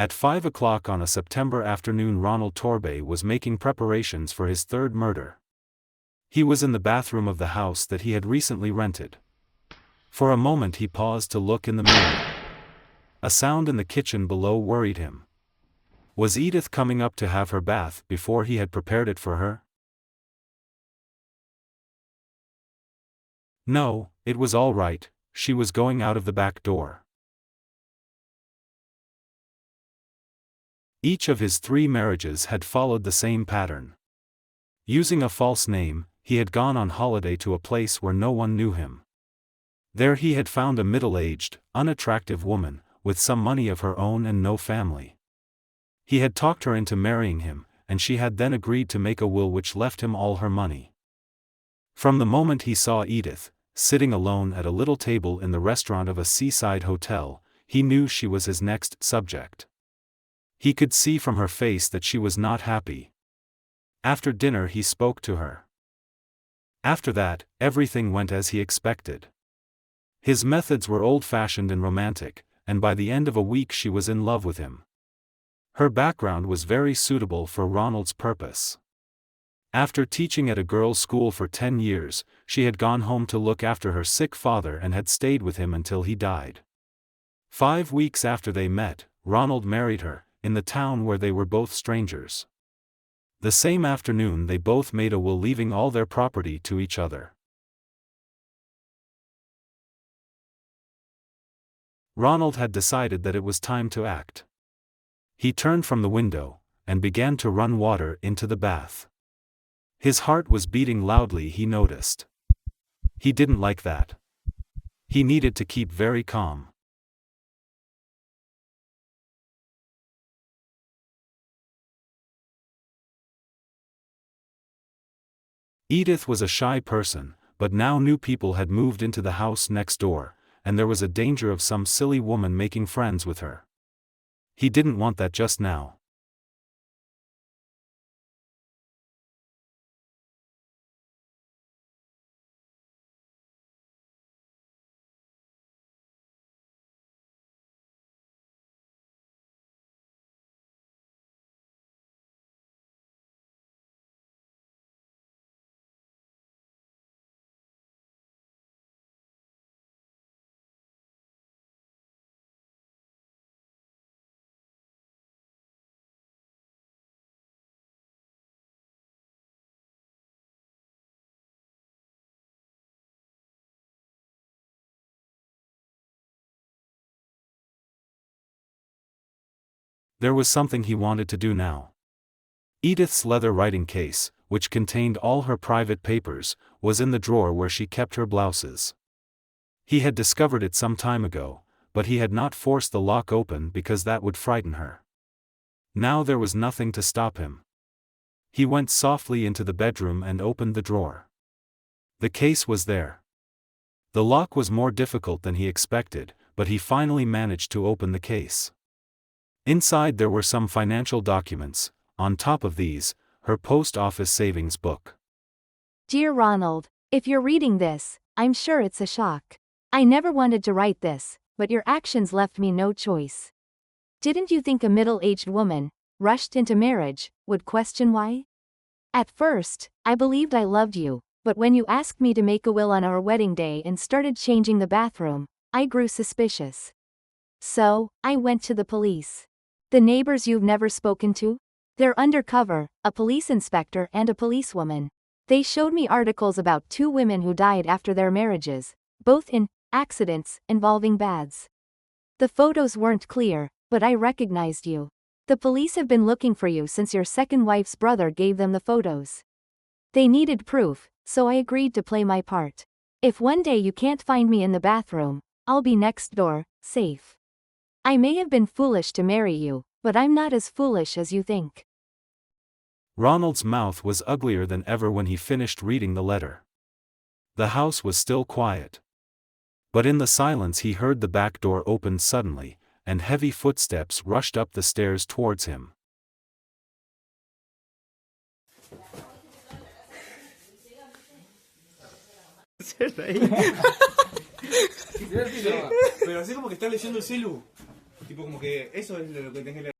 At 5 o'clock on a September afternoon, Ronald Torbay was making preparations for his third murder. He was in the bathroom of the house that he had recently rented. For a moment he paused to look in the mirror. A sound in the kitchen below worried him. Was Edith coming up to have her bath before he had prepared it for her? No, it was all right, she was going out of the back door. Each of his 3 marriages had followed the same pattern. Using a false name, he had gone on holiday to a place where no one knew him. There he had found a middle-aged, unattractive woman, with some money of her own and no family. He had talked her into marrying him, and she had then agreed to make a will which left him all her money. From the moment he saw Edith, sitting alone at a little table in the restaurant of a seaside hotel, he knew she was his next subject. He could see from her face that she was not happy. After dinner he spoke to her. After that, everything went as he expected. His methods were old-fashioned and romantic, and by the end of a week she was in love with him. Her background was very suitable for Ronald's purpose. After teaching at a girls' school for 10 years, she had gone home to look after her sick father and had stayed with him until he died. 5 weeks after they met, Ronald married her, in the town where they were both strangers. The same afternoon they both made a will leaving all their property to each other. Ronald had decided that it was time to act. He turned from the window, and began to run water into the bath. His heart was beating loudly, he noticed. He didn't like that. He needed to keep very calm. Edith was a shy person, but now new people had moved into the house next door, and there was a danger of some silly woman making friends with her. He didn't want that just now. There was something he wanted to do now. Edith's leather writing case, which contained all her private papers, was in the drawer where she kept her blouses. He had discovered it some time ago, but he had not forced the lock open because that would frighten her. Now there was nothing to stop him. He went softly into the bedroom and opened the drawer. The case was there. The lock was more difficult than he expected, but he finally managed to open the case. Inside there were some financial documents, on top of these, her post office savings book. Dear Ronald, if you're reading this, I'm sure it's a shock. I never wanted to write this, but your actions left me no choice. Didn't you think a middle-aged woman, rushed into marriage, would question why? At first, I believed I loved you, but when you asked me to make a will on our wedding day and started changing the bathroom, I grew suspicious. So, I went to the police. The neighbors you've never spoken to? They're undercover, a police inspector and a policewoman. They showed me articles about 2 women who died after their marriages, both in accidents involving baths. The photos weren't clear, but I recognized you. The police have been looking for you since your second wife's brother gave them the photos. They needed proof, so I agreed to play my part. If one day you can't find me in the bathroom, I'll be next door, safe. I may have been foolish to marry you, but I'm not as foolish as you think. Ronald's mouth was uglier than ever when he finished reading the letter. The house was still quiet. But in the silence he heard the back door open suddenly, and heavy footsteps rushed up the stairs towards him. Pero así como que está leyendo el celu. Tipo como que eso es lo que tenés que leer.